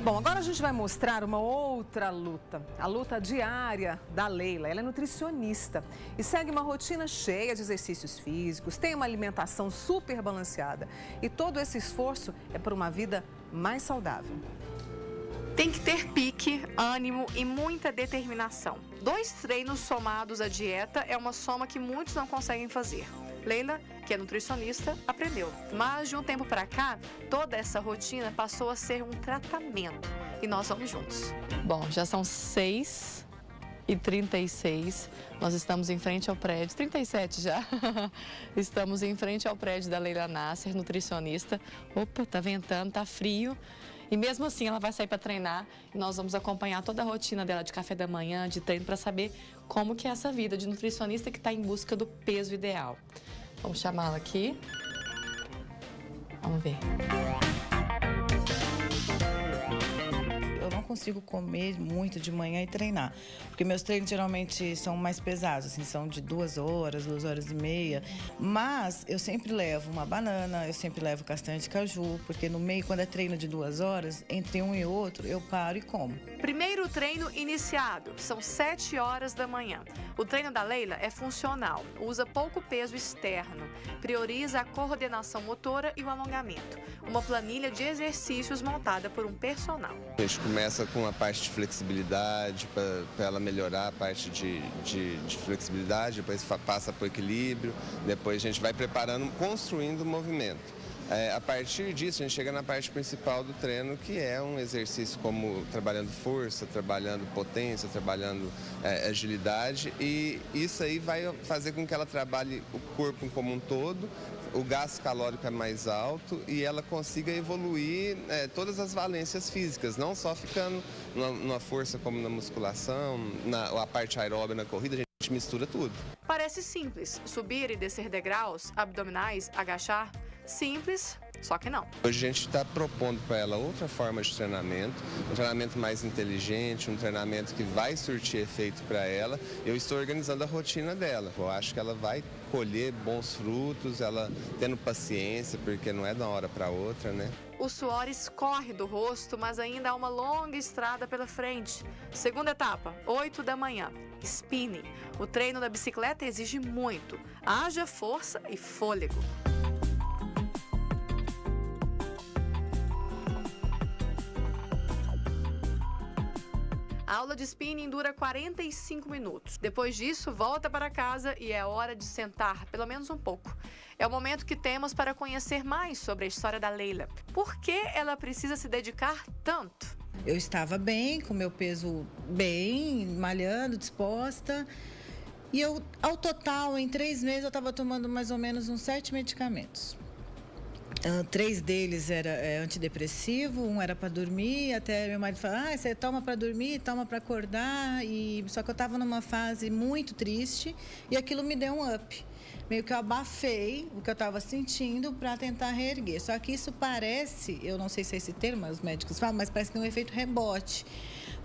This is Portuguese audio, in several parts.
Bom, agora a gente vai mostrar uma outra luta, a luta diária da Leila. Ela é nutricionista e segue uma rotina cheia de exercícios físicos, tem uma alimentação super balanceada e todo esse esforço é por uma vida mais saudável. Tem que ter pique, ânimo e muita determinação. 2 treinos somados à dieta é uma soma que muitos não conseguem fazer. Leila, que é nutricionista, aprendeu. Mas de um tempo para cá, toda essa rotina passou a ser um tratamento. E nós vamos juntos. Bom, já são 6h36. Nós estamos em frente ao prédio, 37 já. Estamos em frente ao prédio da Leila Nasser, nutricionista. Opa, tá ventando, tá frio. E mesmo assim ela vai sair para treinar e nós vamos acompanhar toda a rotina dela de café da manhã, de treino, para saber como que é essa vida de nutricionista que está em busca do peso ideal. Vamos chamá-la aqui. Vamos ver. Eu não consigo comer muito de manhã e treinar, porque meus treinos geralmente são mais pesados, assim, são de 2 horas, 2 horas e meia, mas eu sempre levo uma banana, eu sempre levo castanha de caju, porque no meio, quando é treino de 2 horas, entre um e outro, eu paro e como. Primeiro treino iniciado, são 7 horas da manhã. O treino da Leila é funcional, usa pouco peso externo, prioriza a coordenação motora e o alongamento. Uma planilha de exercícios montada por um personal. A gente começa com a parte de flexibilidade, para ela melhorar a parte de flexibilidade, depois passa para o equilíbrio, depois a gente vai preparando, construindo o movimento. A partir disso, a gente chega na parte principal do treino, que é um exercício como trabalhando força, trabalhando potência, trabalhando agilidade, e isso aí vai fazer com que ela trabalhe o corpo como um todo, o gasto calórico é mais alto e ela consiga evoluir todas as valências físicas, não só ficando numa força como na musculação, a parte aeróbica na corrida, a gente mistura tudo. Parece simples, subir e descer degraus, abdominais, agachar, simples, só que não. Hoje a gente está propondo para ela outra forma de treinamento, um treinamento mais inteligente, um treinamento que vai surtir efeito para ela. Eu estou organizando a rotina dela. Eu acho que ela vai colher bons frutos, ela tendo paciência, porque não é de uma hora para outra, né? O suor escorre do rosto, mas ainda há uma longa estrada pela frente. Segunda etapa, 8 da manhã, spinning. O treino da bicicleta exige muito, haja força e fôlego. A aula de spinning dura 45 minutos. Depois disso, volta para casa e é hora de sentar, pelo menos um pouco. É o momento que temos para conhecer mais sobre a história da Leila. Por que ela precisa se dedicar tanto? Eu estava bem, com meu peso bem, malhando, disposta. E eu, ao total, em 3 meses, eu estava tomando mais ou menos uns 7 medicamentos. 3 deles era antidepressivo, um era para dormir, até meu marido falou, você toma para dormir, toma para acordar, só que eu estava numa fase muito triste e aquilo me deu um up. Meio que eu abafei o que eu estava sentindo para tentar reerguer. Só que isso parece, eu não sei se é esse termo, os médicos falam, mas parece que tem um efeito rebote.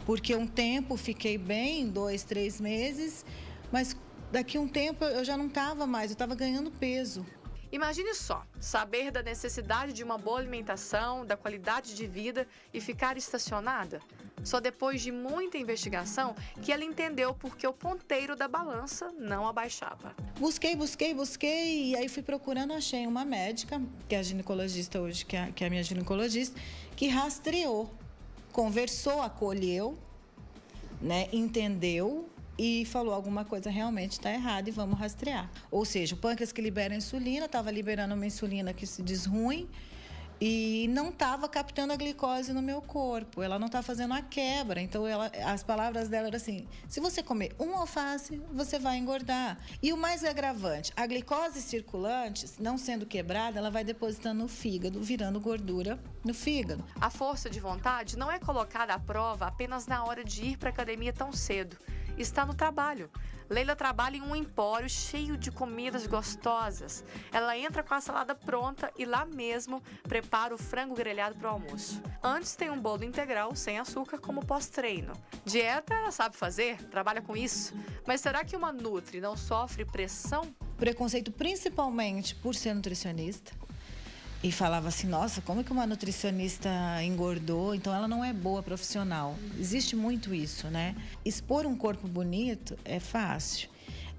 Porque um tempo fiquei bem, 2, 3 meses, mas daqui a um tempo eu já não estava mais, eu estava ganhando peso. Imagine só, saber da necessidade de uma boa alimentação, da qualidade de vida e ficar estacionada. Só depois de muita investigação que ela entendeu porque o ponteiro da balança não abaixava. Busquei e aí fui procurando, achei uma médica, que é a ginecologista hoje, que é a minha ginecologista, que rastreou, conversou, acolheu, né, entendeu e falou alguma coisa realmente está errada e vamos rastrear. Ou seja, o pâncreas que libera insulina, estava liberando uma insulina que se diz ruim e não estava captando a glicose no meu corpo. Ela não está fazendo a quebra. Então, as palavras dela eram assim, se você comer um alface, você vai engordar. E o mais agravante, a glicose circulante, não sendo quebrada, ela vai depositando no fígado, virando gordura no fígado. A força de vontade não é colocada à prova apenas na hora de ir para a academia tão cedo. Está no trabalho. Leila trabalha em um empório cheio de comidas gostosas. Ela entra com a salada pronta e lá mesmo prepara o frango grelhado para o almoço. Antes tem um bolo integral sem açúcar como pós-treino. Dieta ela sabe fazer, trabalha com isso. Mas será que uma nutri não sofre pressão? Preconceito principalmente por ser nutricionista. E falava assim, nossa, como é que uma nutricionista engordou? Então ela não é boa profissional. Existe muito isso, né? Expor um corpo bonito é fácil.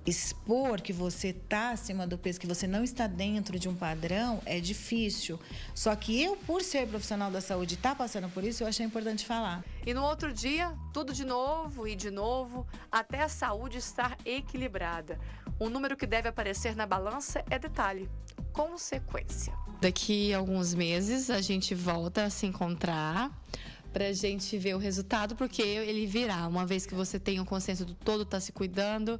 Expor que você está acima do peso, que você não está dentro de um padrão, é difícil. Só que eu, por ser profissional da saúde e estar passando por isso, eu achei importante falar. E no outro dia, tudo de novo e de novo, até a saúde estar equilibrada. O número que deve aparecer na balança é detalhe, consequência. Daqui a alguns meses a gente volta a se encontrar para a gente ver o resultado, porque ele virá, uma vez que você tem o consenso do todo, está se cuidando.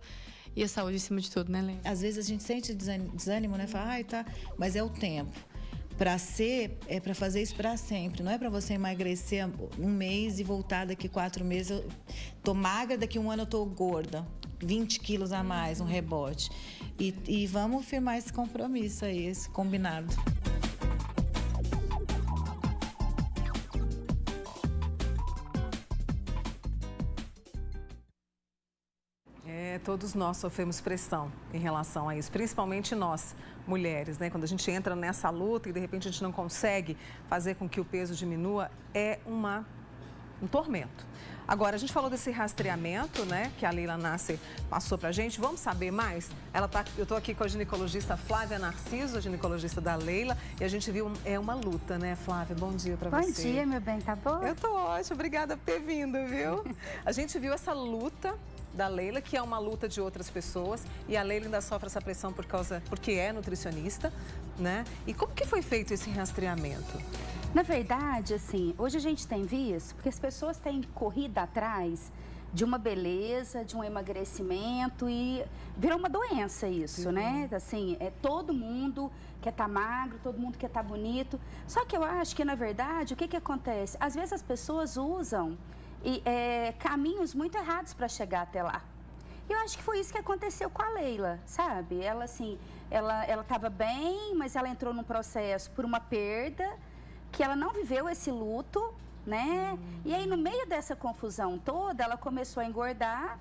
E a saúde em cima de tudo, né, Lê? Às vezes a gente sente desânimo, né? Fala, ai, tá. Mas é o tempo. Para ser, é para fazer isso para sempre. Não é para você emagrecer um mês e voltar daqui 4 meses. Eu tô magra, daqui 1 ano eu tô gorda. 20 quilos a mais, um rebote. E vamos firmar esse compromisso aí, esse combinado. Todos nós sofremos pressão em relação a isso, principalmente nós, mulheres, né? Quando a gente entra nessa luta e de repente a gente não consegue fazer com que o peso diminua, é um tormento. Agora, a gente falou desse rastreamento, né, que a Leila Nasser passou pra gente. Vamos saber mais? Eu tô aqui com a ginecologista Flávia Narciso, a ginecologista da Leila, e a gente viu, é uma luta, né, Flávia? Bom dia pra você. Bom dia, meu bem, tá bom? Eu tô ótima, obrigada por ter vindo, viu? A gente viu essa luta da Leila, que é uma luta de outras pessoas, e a Leila ainda sofre essa pressão porque é nutricionista, né? E como que foi feito esse rastreamento? Na verdade, assim, hoje a gente tem visto, porque as pessoas têm corrido atrás de uma beleza, de um emagrecimento e virou uma doença isso, né? Assim, todo mundo quer estar magro, todo mundo quer estar bonito. Só que eu acho que, na verdade, o que acontece? Às vezes as pessoas usam caminhos muito errados para chegar até lá. Eu acho que foi isso que aconteceu com a Leila, sabe? Ela, assim, ela estava bem, mas ela entrou num processo por uma perda, que ela não viveu esse luto, né? E aí, no meio dessa confusão toda, ela começou a engordar,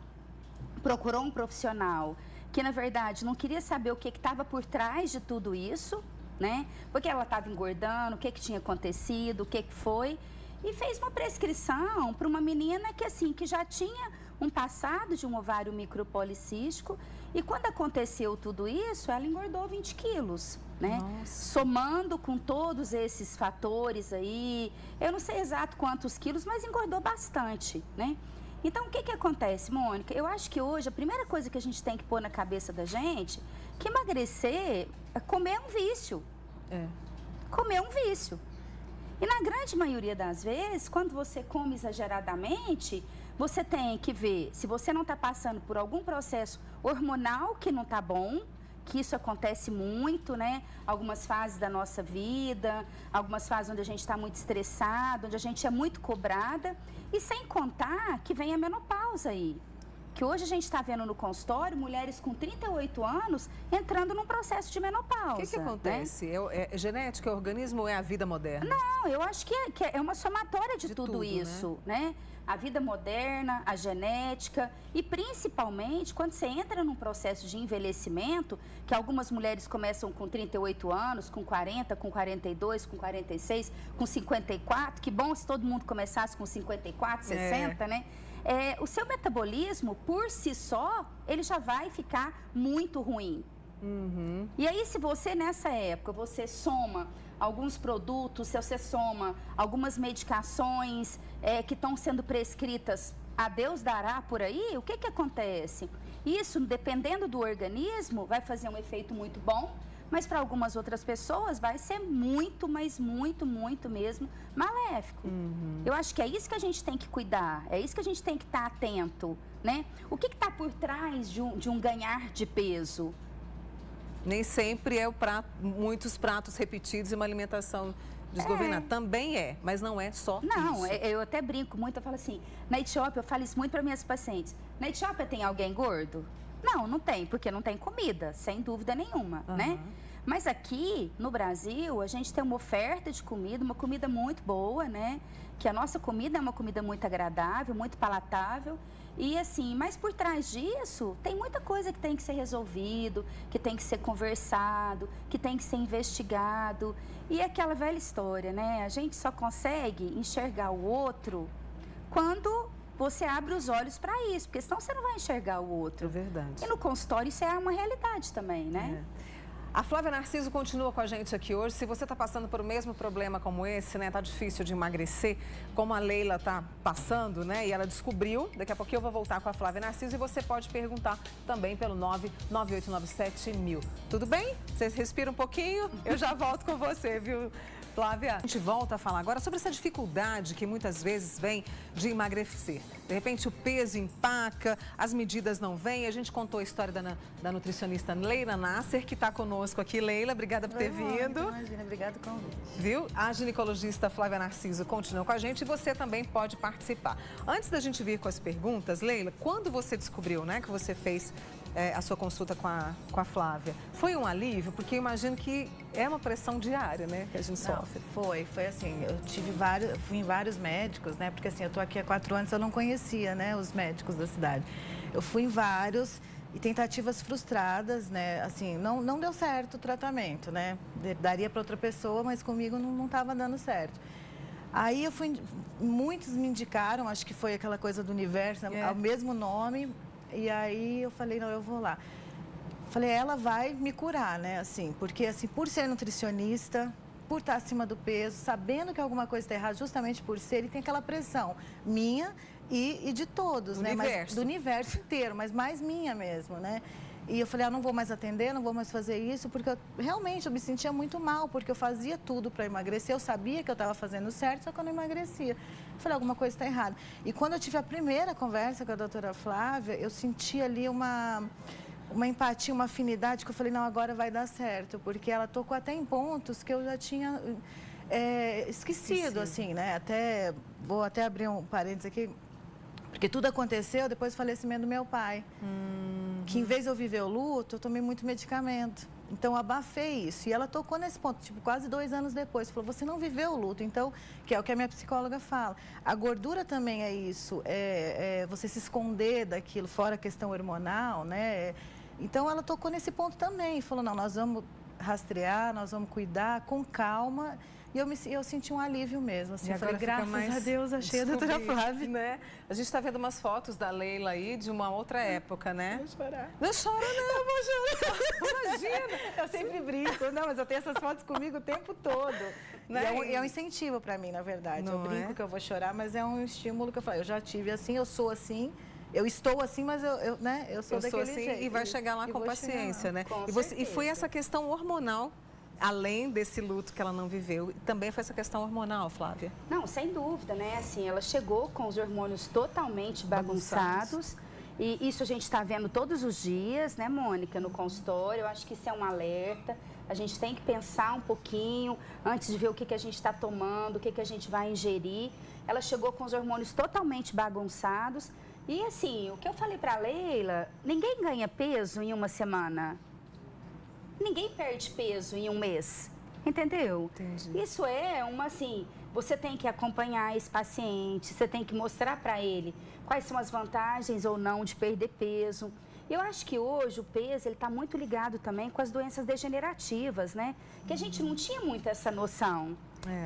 procurou um profissional que, na verdade, não queria saber o que estava por trás de tudo isso, né? Porque ela estava engordando, o que tinha acontecido, o que foi. E fez uma prescrição para uma menina que, assim, que já tinha um passado de um ovário micropolicístico. E quando aconteceu tudo isso, ela engordou 20 quilos, né? Nossa. Somando com todos esses fatores aí, eu não sei exato quantos quilos, mas engordou bastante, né? Então, o que acontece, Mônica? Eu acho que hoje a primeira coisa que a gente tem que pôr na cabeça da gente, que emagrecer, comer é um vício. Comer é um vício. E na grande maioria das vezes, quando você come exageradamente, você tem que ver se você não está passando por algum processo hormonal que não está bom, que isso acontece muito, né? Algumas fases da nossa vida, algumas fases onde a gente está muito estressado, onde a gente é muito cobrada. E sem contar que vem a menopausa aí. Que hoje a gente está vendo no consultório mulheres com 38 anos entrando num processo de menopausa. O que acontece? Né? É genética, é organismo ou é a vida moderna? Não, eu acho que é uma somatória de tudo isso, né? A vida moderna, a genética e principalmente quando você entra num processo de envelhecimento, que algumas mulheres começam com 38 anos, com 40, com 42, com 46, com 54, que bom se todo mundo começasse com 54, 60, né? O seu metabolismo, por si só, ele já vai ficar muito ruim. E aí, se você, nessa época, você soma alguns produtos, se você soma algumas medicações que estão sendo prescritas, a Deus dará por aí, o que acontece? Isso, dependendo do organismo, vai fazer um efeito muito bom, mas para algumas outras pessoas vai ser muito, mas muito, muito mesmo maléfico. Eu acho que é isso que a gente tem que cuidar, é isso que a gente tem que estar atento, né? O que está por trás de um ganhar de peso? Nem sempre é muitos pratos repetidos e uma alimentação desgovernada. Também mas não é só isso. Não, eu até brinco muito, eu falo assim, na Etiópia, eu falo isso muito para minhas pacientes, na Etiópia tem alguém gordo? Não, não tem, porque não tem comida, sem dúvida nenhuma, né? Mas aqui, no Brasil, a gente tem uma oferta de comida, uma comida muito boa, né? Que a nossa comida é uma comida muito agradável, muito palatável. E assim, mas por trás disso, tem muita coisa que tem que ser resolvido, que tem que ser conversado, que tem que ser investigado. E é aquela velha história, né? A gente só consegue enxergar o outro quando você abre os olhos para isso, porque senão você não vai enxergar o outro. É verdade. E no consultório isso é uma realidade também, né? A Flávia Narciso continua com a gente aqui hoje. Se você está passando por o mesmo problema como esse, né? Tá difícil de emagrecer, como a Leila tá passando, né? E ela descobriu. Daqui a pouquinho eu vou voltar com a Flávia Narciso e você pode perguntar também pelo 99897.000. Tudo bem? Vocês respiram um pouquinho? Eu já volto com você, viu, Flávia? A gente volta a falar agora sobre essa dificuldade que muitas vezes vem de emagrecer. De repente o peso empaca, as medidas não vêm. A gente contou a história da nutricionista Leila Nasser, que está conosco aqui. Leila, obrigada por ter vindo. Imagina, obrigada pelo convite. Viu? A ginecologista Flávia Narciso continua com a gente e você também pode participar. Antes da gente vir com as perguntas, Leila, quando você descobriu, né, que você fez a sua consulta com a Flávia, foi um alívio? Porque eu imagino que é uma pressão diária, né, que a gente sofre. Foi assim, eu fui em vários médicos, né, porque assim, eu tô aqui há 4 anos, eu não conhecia, né, os médicos da cidade. Eu fui em vários e tentativas frustradas, né, assim, não deu certo o tratamento, né, daria para outra pessoa, mas comigo não estava dando certo. Aí muitos me indicaram, acho que foi aquela coisa do universo, o mesmo nome. E aí eu falei, não, eu vou lá. Falei, ela vai me curar, né, assim, porque assim, por ser nutricionista, por estar acima do peso, sabendo que alguma coisa está errada, justamente por ser, e tem aquela pressão minha e de todos, né, mas do universo inteiro, mas mais minha mesmo, né. E eu falei, não vou mais atender, não vou mais fazer isso, porque realmente eu me sentia muito mal, porque eu fazia tudo para emagrecer, eu sabia que eu estava fazendo certo, só que eu não emagrecia. Eu falei, alguma coisa está errada. E quando eu tive a primeira conversa com a doutora Flávia, eu senti ali uma empatia, uma afinidade, que eu falei, não, agora vai dar certo, porque ela tocou até em pontos que eu já tinha esquecido, assim, né? Vou até abrir um parênteses aqui, porque tudo aconteceu depois do falecimento do meu pai. Que em vez de eu viver o luto, eu tomei muito medicamento. Então, eu abafei isso. E ela tocou nesse ponto, tipo, quase 2 anos depois. Falou, você não viveu o luto. Então, que é o que a minha psicóloga fala. A gordura também é isso. Você se esconder daquilo, fora a questão hormonal, né? Então, ela tocou nesse ponto também. Falou, não, nós vamos rastrear, nós vamos cuidar com calma. E eu senti um alívio mesmo, assim, eu falei, graças a Deus, achei a doutora Flávia. Né? A gente está vendo umas fotos da Leila aí de uma outra época, né? Vou chorar. Não chora, não. Eu vou chorar. Imagina. Eu sempre brinco, não, mas eu tenho essas fotos comigo o tempo todo. Né? E é um incentivo para mim, na verdade. Não eu brinco que eu vou chorar, mas é um estímulo que eu falo, eu já tive assim, eu sou assim. Eu estou assim, mas eu sou daquele assim, jeito. E vai chegar lá com paciência, né? E foi essa questão hormonal, além desse luto que ela não viveu, também foi essa questão hormonal, Flávia? Não, sem dúvida, né? Assim, ela chegou com os hormônios totalmente bagunçados. E isso a gente está vendo todos os dias, né, Mônica, no consultório. Eu acho que isso é um alerta. A gente tem que pensar um pouquinho antes de ver o que a gente está tomando, o que a gente vai ingerir. Ela chegou com os hormônios totalmente bagunçados. E assim, o que eu falei para a Leila, ninguém ganha peso em uma semana. Ninguém perde peso em um mês, entendeu? Entendi. Isso assim, você tem que acompanhar esse paciente, você tem que mostrar para ele quais são as vantagens ou não de perder peso. Eu acho que hoje o peso, ele está muito ligado também com as doenças degenerativas, né? Que a gente não tinha muito essa noção.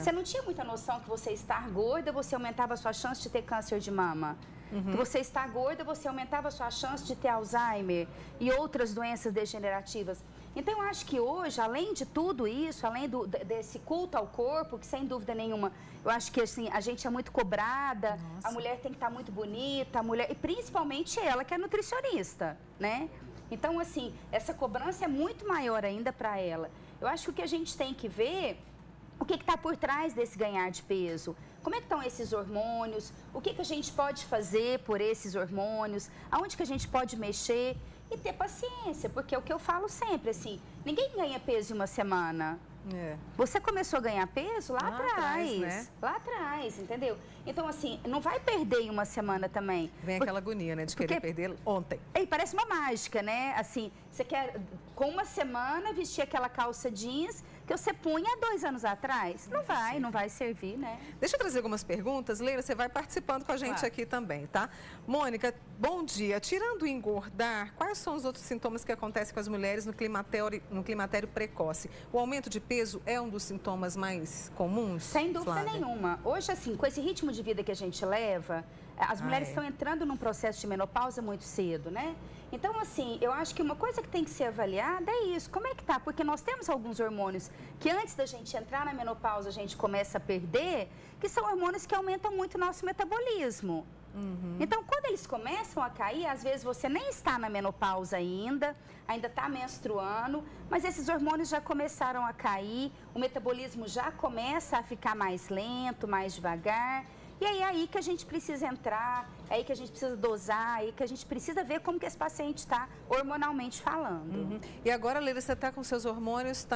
Você não tinha muita noção que você estar gorda, você aumentava a sua chance de ter câncer de mama. Que você estar gorda, você aumentava a sua chance de ter Alzheimer e outras doenças degenerativas. Então, eu acho que hoje, além de tudo isso, além desse culto ao corpo, que sem dúvida nenhuma, eu acho que assim, a gente é muito cobrada, a mulher tem que estar muito bonita, e principalmente ela que é nutricionista, né? Então, assim, essa cobrança é muito maior ainda para ela. Eu acho que o que a gente tem que ver, o que está por trás desse ganhar de peso? Como é que estão esses hormônios? O que a gente pode fazer por esses hormônios? Aonde que a gente pode mexer? E ter paciência, porque é o que eu falo sempre, assim, ninguém ganha peso em uma semana. Você começou a ganhar peso lá atrás, né? Lá atrás, entendeu? Então, assim, não vai perder em uma semana também. Vem aquela agonia, né, de querer perder ontem. E parece uma mágica, né? Assim, você quer, com uma semana, vestir aquela calça jeans que você punha há 2 anos atrás. Não vai servir, né? Deixa eu trazer algumas perguntas. Leila, você vai participando com a gente aqui também, tá? Mônica, bom dia. Tirando o engordar, quais são os outros sintomas que acontecem com as mulheres no climatério precoce? O aumento de peso é um dos sintomas mais comuns? Sem dúvida nenhuma. Hoje, assim, com esse ritmo de vida que a gente leva, as mulheres estão entrando num processo de menopausa muito cedo, né? Então, assim, eu acho que uma coisa que tem que ser avaliada é isso. Como é que tá? Porque nós temos alguns hormônios que antes da gente entrar na menopausa a gente começa a perder, que são hormônios que aumentam muito o nosso metabolismo. Então, quando eles começam a cair, às vezes você nem está na menopausa ainda está menstruando, mas esses hormônios já começaram a cair, o metabolismo já começa a ficar mais lento, mais devagar. E aí é aí que a gente precisa entrar, é aí que a gente precisa dosar, é aí que a gente precisa ver como que esse paciente está hormonalmente falando. E agora, Leila, você está com seus hormônios,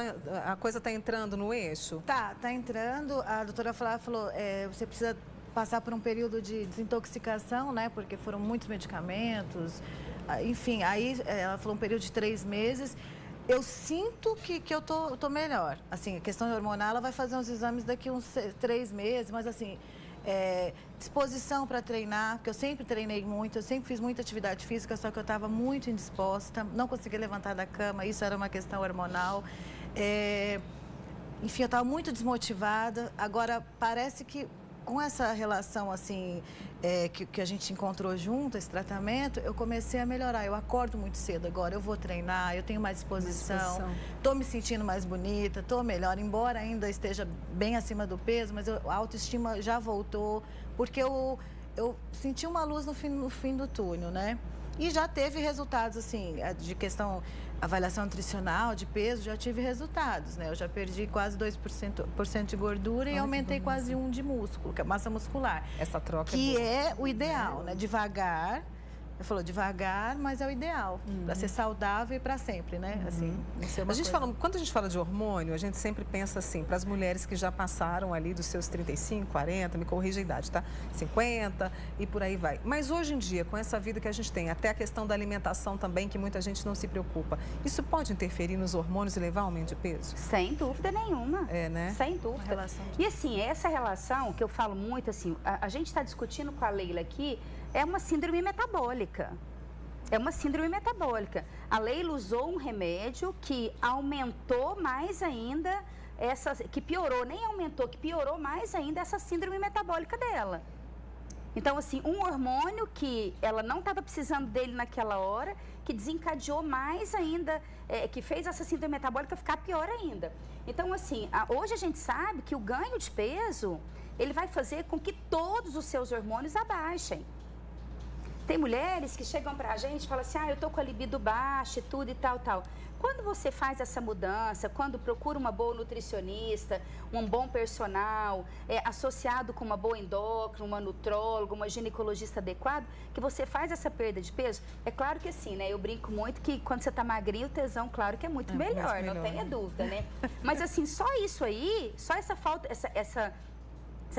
a coisa está entrando no eixo? Tá entrando. A doutora Flávia falou, você precisa passar por um período de desintoxicação, né? Porque foram muitos medicamentos. Enfim, aí ela falou um período de 3 meses. Eu sinto que eu tô melhor. Assim, a questão hormonal, ela vai fazer uns exames daqui uns 3 meses, mas assim, disposição para treinar, porque eu sempre treinei muito, eu sempre fiz muita atividade física, só que eu estava muito indisposta, não conseguia levantar da cama, isso era uma questão hormonal. Enfim, eu estava muito desmotivada. Agora, parece que com essa relação assim que a gente encontrou junto, esse tratamento, eu comecei a melhorar. Eu acordo muito cedo agora, eu vou treinar, eu tenho mais disposição, estou me sentindo mais bonita, estou melhor, embora ainda esteja bem acima do peso, mas a autoestima já voltou, porque eu senti uma luz no fim do túnel, né? E já teve resultados, assim, de questão, avaliação nutricional, de peso, já tive resultados, né? Eu já perdi quase 2% de gordura e aumentei quase 1% de músculo, que é massa muscular. Essa troca que é o ideal, né? Devagar. Ela falou devagar, mas é o ideal, para ser saudável e para sempre, né? Assim, quando a gente fala de hormônio, a gente sempre pensa assim, para as mulheres que já passaram ali dos seus 35, 40, me corrija a idade, tá? 50 e por aí vai. Mas hoje em dia, com essa vida que a gente tem, até a questão da alimentação também, que muita gente não se preocupa, isso pode interferir nos hormônios e levar ao aumento de peso? Sem dúvida nenhuma. Né? Sem dúvida. E assim, essa relação que eu falo muito, assim, a gente está discutindo com a Leila aqui, é uma síndrome metabólica. É uma síndrome metabólica. A Leila usou um remédio que aumentou mais ainda que piorou, nem aumentou, que piorou mais ainda essa síndrome metabólica dela. Então, assim, um hormônio que ela não estava precisando dele naquela hora, que desencadeou mais ainda, que fez essa síndrome metabólica ficar pior ainda. Então, assim, hoje a gente sabe que o ganho de peso, ele vai fazer com que todos os seus hormônios abaixem. Tem mulheres que chegam pra gente e falam assim, eu tô com a libido baixa e tudo e tal. Quando você faz essa mudança, quando procura uma boa nutricionista, um bom personal, associado com uma boa endócrina, uma nutróloga, uma ginecologista adequada, que você faz essa perda de peso, é claro que assim, né? Eu brinco muito que quando você tá magrinho, o tesão, claro que é muito melhor, não tenha dúvida, né? Mas assim, só isso aí, só essa falta, essa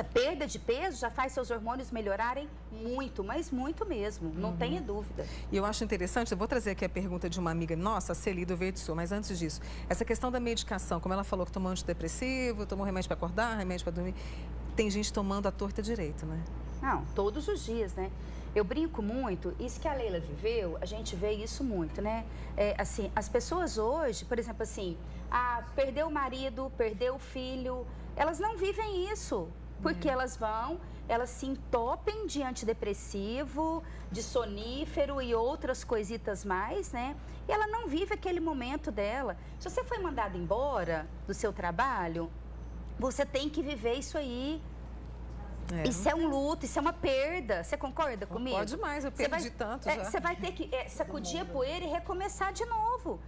perda de peso já faz seus hormônios melhorarem muito, mas muito mesmo, não tenha dúvida. E eu acho interessante, eu vou trazer aqui a pergunta de uma amiga nossa, Celi do Verde Sul, mas antes disso, essa questão da medicação, como ela falou que tomou antidepressivo, tomou remédio para acordar, remédio para dormir, tem gente tomando a torta direito, né? Não, todos os dias, né? Eu brinco muito, isso que a Leila viveu, a gente vê isso muito, né? Assim, as pessoas hoje, por exemplo, assim, perdeu o marido, perdeu o filho, elas não vivem isso. Porque elas se entopem de antidepressivo, de sonífero e outras coisitas mais, né? E ela não vive aquele momento dela. Se você foi mandada embora do seu trabalho, você tem que viver isso aí. Isso é um luto, isso é uma perda. Você concorda comigo? Pode mais, eu perdi tanto já. Você vai ter que sacudir a poeira e recomeçar de novo.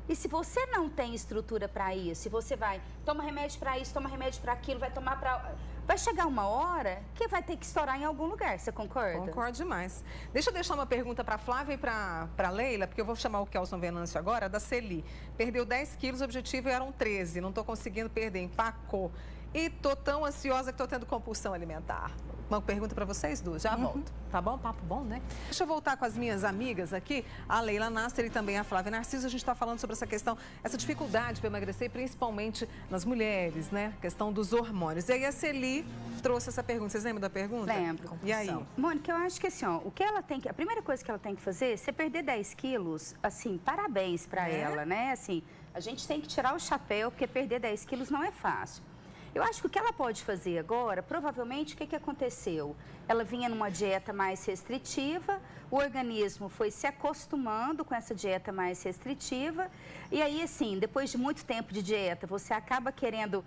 E se você não tem estrutura para isso, se você toma remédio para isso, toma remédio para aquilo, vai tomar para vai chegar uma hora que vai ter que estourar em algum lugar, você concorda? Concordo demais. Deixa eu deixar uma pergunta para a Flávia e para Leila, porque eu vou chamar o Kelson Venâncio agora, da Celi. Perdeu 10 quilos, o objetivo eram 13, não estou conseguindo perder, empacou. E tô tão ansiosa que estou tendo compulsão alimentar. Uma pergunta para vocês duas, já volto. Tá bom? Papo bom, né? Deixa eu voltar com as minhas amigas aqui, a Leila Nasser e também a Flávia Narciso. A gente está falando sobre essa questão, essa dificuldade para emagrecer, principalmente nas mulheres, né? A questão dos hormônios. E aí a Celi trouxe essa pergunta. Vocês lembram da pergunta? Lembro. E aí? Mônica, eu acho que assim, ó, o que ela tem que, a primeira coisa que ela tem que fazer, se perder 10 quilos, assim, parabéns para ela, né? Assim, a gente tem que tirar o chapéu, porque perder 10 quilos não é fácil. Eu acho que o que ela pode fazer agora, provavelmente, o que aconteceu? Ela vinha numa dieta mais restritiva, o organismo foi se acostumando com essa dieta mais restritiva, e aí, assim, depois de muito tempo de dieta, você acaba querendo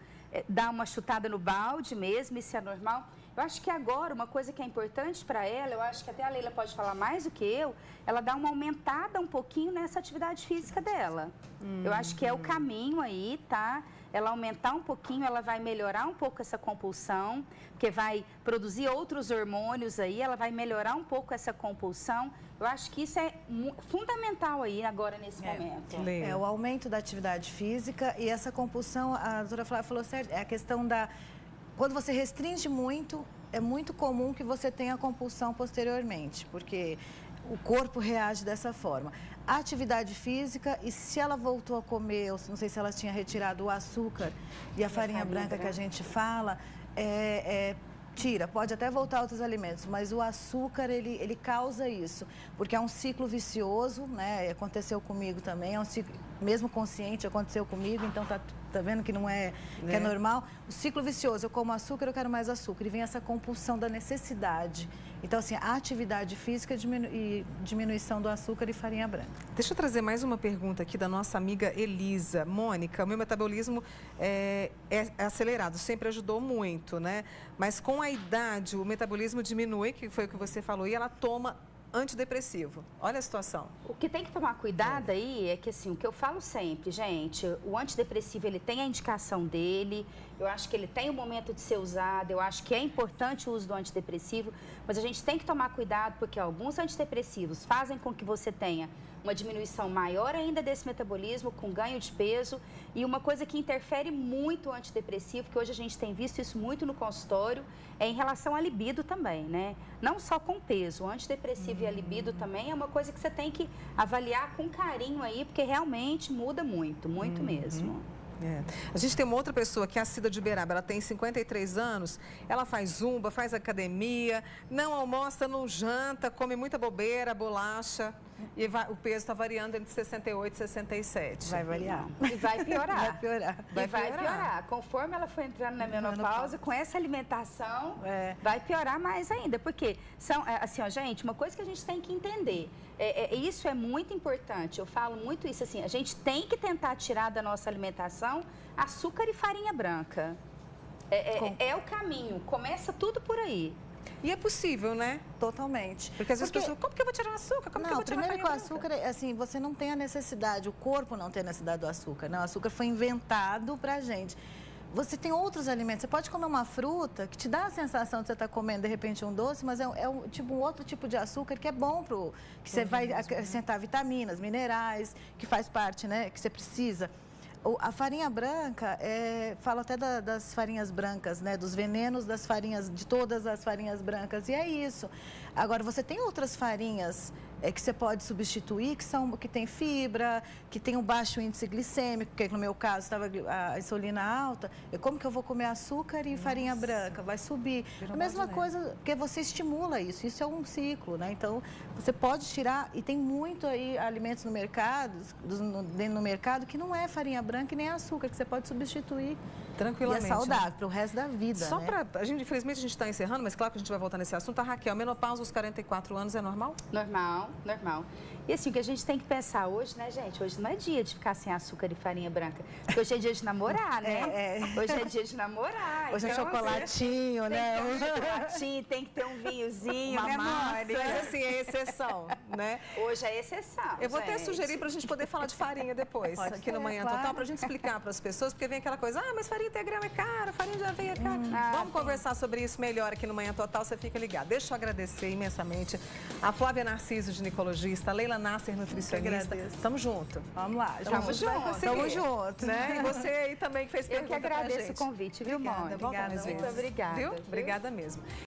dar uma chutada no balde mesmo, isso é normal. Eu acho que agora, uma coisa que é importante para ela, eu acho que até a Leila pode falar mais do que eu, ela dá uma aumentada um pouquinho nessa atividade física dela. Eu acho que é o caminho aí, tá? Ela aumentar um pouquinho, ela vai melhorar um pouco essa compulsão, porque vai produzir outros hormônios aí, ela vai melhorar um pouco essa compulsão. Eu acho que isso é fundamental aí agora nesse momento. É o aumento da atividade física e essa compulsão, a doutora Flávia falou certo, é a questão da... Quando você restringe muito, é muito comum que você tenha compulsão posteriormente, porque o corpo reage dessa forma. A atividade física, e se ela voltou a comer, eu não sei se ela tinha retirado o açúcar e a farinha branca que a gente fala, tira, pode até voltar outros alimentos, mas o açúcar, ele causa isso, porque é um ciclo vicioso, né? Aconteceu comigo também, é um ciclo, mesmo consciente, aconteceu comigo, então tá vendo que não é, que é normal. O ciclo vicioso, eu como açúcar, eu quero mais açúcar, e vem essa compulsão da necessidade. Então, assim, a atividade física e diminuição do açúcar e farinha branca. Deixa eu trazer mais uma pergunta aqui da nossa amiga Elisa. Mônica, o meu metabolismo é acelerado, sempre ajudou muito, né? Mas com a idade, o metabolismo diminui, que foi o que você falou, e ela toma antidepressivo. Olha a situação. O que tem que tomar cuidado aí é que, assim, o que eu falo sempre, gente, o antidepressivo, ele tem a indicação dele, eu acho que ele tem o momento de ser usado, eu acho que é importante o uso do antidepressivo, mas a gente tem que tomar cuidado porque alguns antidepressivos fazem com que você tenha uma diminuição maior ainda desse metabolismo, com ganho de peso, e uma coisa que interfere muito o antidepressivo, que hoje a gente tem visto isso muito no consultório, é em relação à libido também, né? Não só com peso, o antidepressivo e a libido também é uma coisa que você tem que avaliar com carinho aí, porque realmente muda muito, muito mesmo. A gente tem uma outra pessoa que é a Cida de Uberaba, ela tem 53 anos, ela faz zumba, faz academia, não almoça, não janta, come muita bobeira, bolacha, e o peso está variando entre 68 e 67. Vai variar. E vai piorar. Vai piorar. Vai piorar. Conforme ela for entrando na menopausa, com essa alimentação, vai piorar mais ainda. Porque, assim, ó, gente, uma coisa que a gente tem que entender, isso é muito importante, eu falo muito isso, assim, a gente tem que tentar tirar da nossa alimentação açúcar e farinha branca. É o caminho, começa tudo por aí. E é possível, né? Totalmente. Porque às vezes as pessoas, como que eu vou tirar o açúcar? Como que eu vou tirar primeiro que o açúcar, assim, você não tem a necessidade, o corpo não tem a necessidade do açúcar, né? O açúcar foi inventado pra gente. Você tem outros alimentos, você pode comer uma fruta que te dá a sensação de você estar comendo, de repente, um doce, mas é um outro tipo de açúcar que é bom que você vai acrescentar vitaminas, minerais, que faz parte, né? Que você precisa. A farinha branca, falo até das farinhas brancas, né? Dos venenos das farinhas, de todas as farinhas brancas, e é isso. Agora, você tem outras farinhas que você pode substituir, que tem fibra, que tem um baixo índice glicêmico, porque no meu caso estava a insulina alta, como que eu vou comer açúcar e farinha branca? Vai subir. A mesma coisa, porque você estimula isso é um ciclo, né? Então, você pode tirar, e tem muito aí alimentos no mercado, no mercado, que não é farinha branca e nem açúcar, que você pode substituir. Tranquilamente. E é saudável para o resto da vida, Só né? para infelizmente, a gente está encerrando, mas claro que a gente vai voltar nesse assunto. A Raquel, menopausa aos 44 anos é normal? Normal. E assim, o que a gente tem que pensar hoje, né, gente? Hoje não é dia de ficar sem açúcar e farinha branca. Porque hoje é dia de namorar, né? Hoje é dia de namorar. Hoje então, é chocolatinho, né? Tem que ter um chocolatinho, tem que ter um vinhozinho, uma massa. Mas assim, é exceção, né? Hoje é exceção, Eu vou até sugerir para a gente poder falar de farinha depois, aqui no Manhã Total, para a gente explicar para as pessoas, porque vem aquela coisa, mas farinha integral é caro, farinha de aveia é caro. Vamos conversar sobre isso melhor aqui no Manhã Total, você fica ligado. Deixa eu agradecer imensamente a Flávia Narciso, ginecologista, a Leila Nasser, nutricionista. Tamo junto. Vamos lá, Tamo junto. Tamo junto. Né? E você aí também que fez Eu que pergunta pra agradeço gente. o convite, viu, Mônica? Obrigada, Muito obrigada. Viu? Obrigada mesmo.